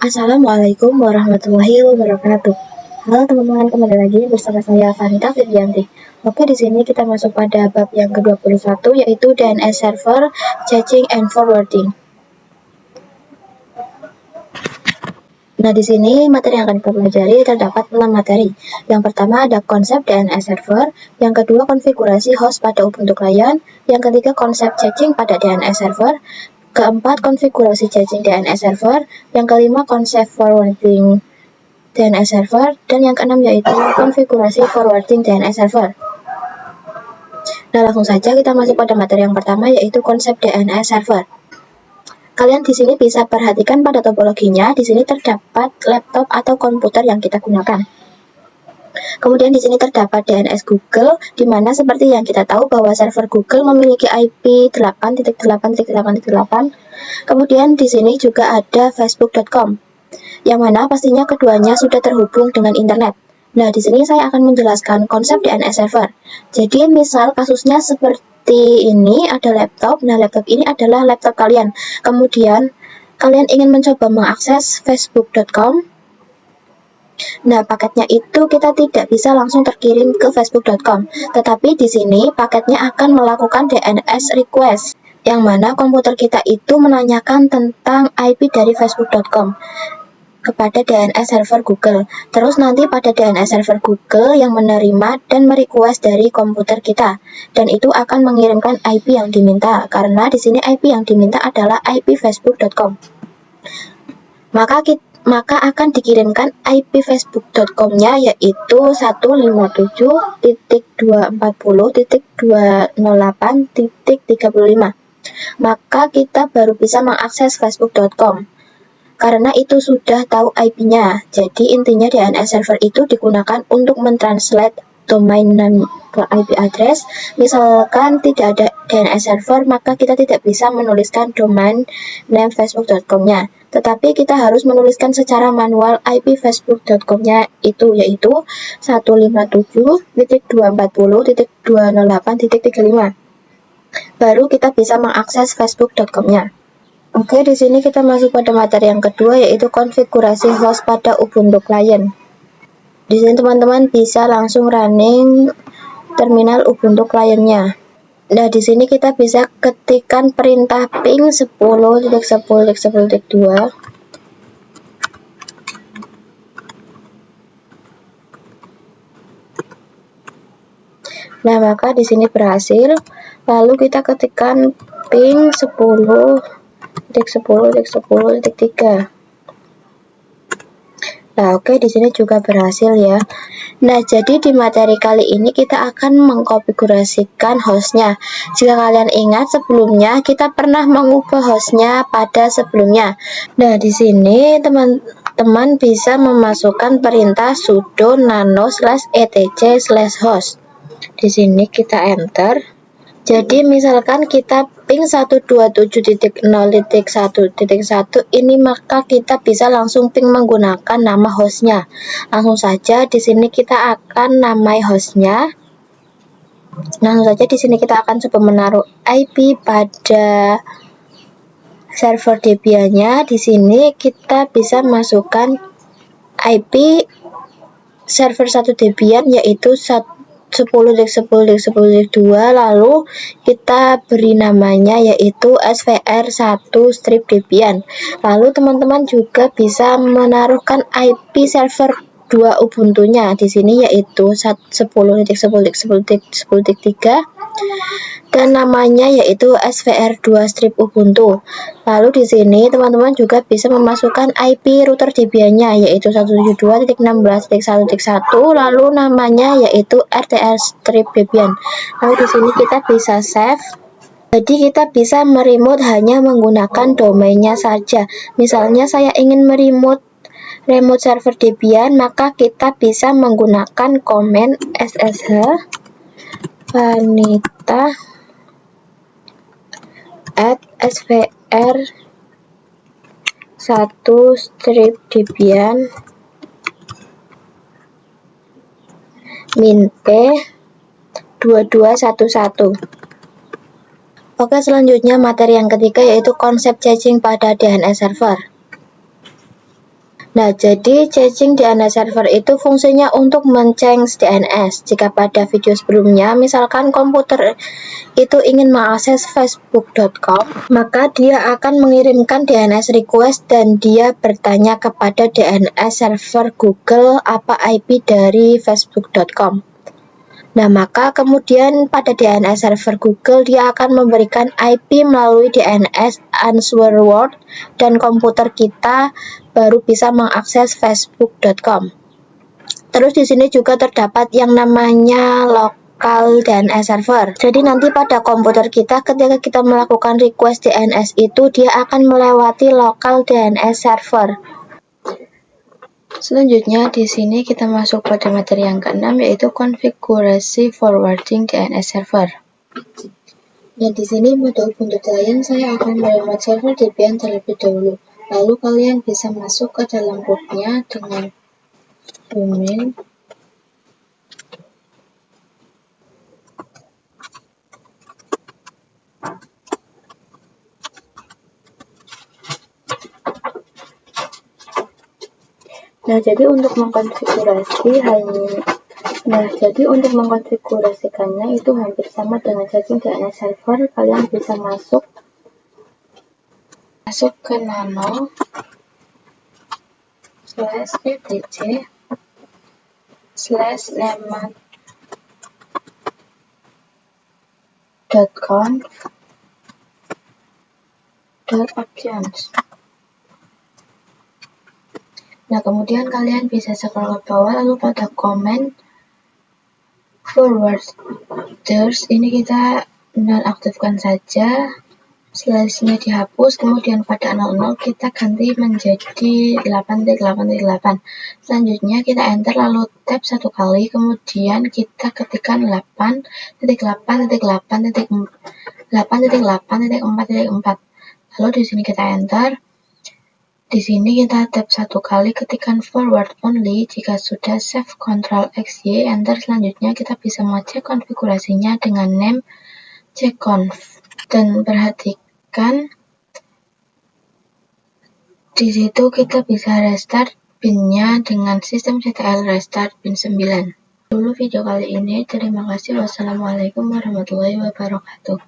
Assalamualaikum warahmatullahi wabarakatuh. Halo teman-teman, kembali lagi bersama saya Vanita Firdianti. Oke, di sini kita masuk pada bab yang ke-21 yaitu DNS Server, Caching and Forwarding. Nah, di sini materi yang akan kita pelajari terdapat 6 materi. Yang pertama ada konsep DNS Server, yang kedua konfigurasi host pada Ubuntu Client, yang ketiga konsep caching pada DNS Server, keempat konfigurasi caching DNS Server, yang kelima konsep forwarding DNS Server, dan yang keenam yaitu konfigurasi forwarding DNS Server. Nah, langsung saja kita masuk pada materi yang pertama yaitu konsep DNS Server. Kalian di sini bisa perhatikan pada topologinya, di sini terdapat laptop atau komputer yang kita gunakan. Kemudian di sini terdapat DNS Google, di mana seperti yang kita tahu bahwa server Google memiliki IP 8.8.8.8. Kemudian di sini juga ada Facebook.com, yang mana pastinya keduanya sudah terhubung dengan internet. Nah, di sini saya akan menjelaskan konsep DNS server. Jadi, misal kasusnya seperti ini, ada laptop. Nah, laptop ini adalah laptop kalian. Kemudian, kalian ingin mencoba mengakses Facebook.com. Nah, paketnya itu kita tidak bisa langsung terkirim ke Facebook.com. Tetapi di sini paketnya akan melakukan DNS request, yang mana komputer kita itu menanyakan tentang IP dari Facebook.com kepada DNS server Google. Terus nanti pada DNS server Google yang menerima dan merequest dari komputer kita, dan itu akan mengirimkan IP yang diminta, karena di sini IP yang diminta adalah IP Facebook.com. Maka akan dikirimkan IP Facebook.com-nya yaitu 157.240.208.35. Maka kita baru bisa mengakses Facebook.com. Karena itu sudah tahu IP-nya. Jadi intinya DNS server itu digunakan untuk mentranslate domain name ke IP address. Misalkan tidak ada DNS server, maka kita tidak bisa menuliskan domain name facebook.com-nya. Tetapi kita harus menuliskan secara manual IP facebook.com-nya itu yaitu 157.240.208.35. Baru kita bisa mengakses facebook.com-nya. Oke, di sini kita masuk pada materi yang kedua yaitu konfigurasi host pada Ubuntu Client. Di sini teman-teman bisa langsung running terminal Ubuntu Client-nya. Nah, di sini kita bisa ketikkan perintah ping 10.10.10.2. Nah, maka di sini berhasil. Lalu kita ketikkan ping 10.10.10.3. Nah, oke, di sini juga berhasil ya. Nah, jadi di materi kali ini kita akan mengkonfigurasikan hostnya. Jika kalian ingat sebelumnya kita pernah mengubah hostnya pada sebelumnya. Nah, di sini teman-teman bisa memasukkan perintah sudo nano/etc/host. Di sini kita enter. Jadi misalkan kita ping 127.0.1.1 ini, maka kita bisa langsung ping menggunakan nama hostnya. Langsung saja di sini kita akan namai hostnya. Langsung saja di sini kita akan coba menaruh IP pada server Debian-nya. Di sini kita bisa masukkan IP server 1 Debian yaitu 10.10.10.2, lalu kita beri namanya yaitu svr1-debian. Lalu teman-teman juga bisa menaruhkan IP server 2 Ubuntu-nya di sini yaitu 10.10.10.10.3 dan namanya yaitu svr2-ubuntu. Lalu di sini teman-teman juga bisa memasukkan IP router Debian-nya yaitu 172.16.1.1, lalu namanya yaitu rtr-debian. Lalu di sini kita bisa save. Jadi kita bisa meremote hanya menggunakan domainnya saja. Misalnya saya ingin meremote server Debian, maka kita bisa menggunakan komen ssh vanita @svr1-debian -p 2211. Oke, selanjutnya materi yang ketiga yaitu konsep caching pada DNS server. Nah, jadi changing DNS server itu fungsinya untuk men-change DNS. Jika pada video sebelumnya, misalkan komputer itu ingin mengakses facebook.com, maka dia akan mengirimkan DNS request dan dia bertanya kepada DNS server Google apa IP dari facebook.com. Nah, maka kemudian pada DNS server Google dia akan memberikan IP melalui DNS answer word dan komputer kita baru bisa mengakses facebook.com. Terus di sini juga terdapat yang namanya local DNS server. Jadi nanti pada komputer kita ketika kita melakukan request DNS itu dia akan melewati local DNS server. Selanjutnya di sini kita masuk pada materi yang keenam yaitu konfigurasi forwarding DNS server. Nah, di sini pada Ubuntu Client saya akan meremote server Debian terlebih dahulu. Lalu kalian bisa masuk ke dalam rootnya dengan domain jadi untuk mengkonfigurasikannya itu hampir sama dengan setting DNS server. Kalian bisa masuk ke nano /etc/nemad.conf.options. Nah, kemudian kalian bisa scroll ke bawah, lalu pada komen forwarders ini kita nonaktifkan saja, slashnya dihapus, kemudian pada 00 kita ganti menjadi 8.8.8. Selanjutnya kita enter lalu tab satu kali, kemudian kita ketikkan 8.8.8.8.4.4. Lalu di sini kita enter. Di sini kita tab satu kali, ketikkan forward only. Jika sudah save Ctrl X Y, enter. Selanjutnya kita bisa mengecek konfigurasinya dengan name checkconf. Dan perhatikan di situ kita bisa restart pinnya dengan sistem CTL restart pin 9. Dulu video kali ini, terima kasih. Wassalamualaikum warahmatullahi wabarakatuh.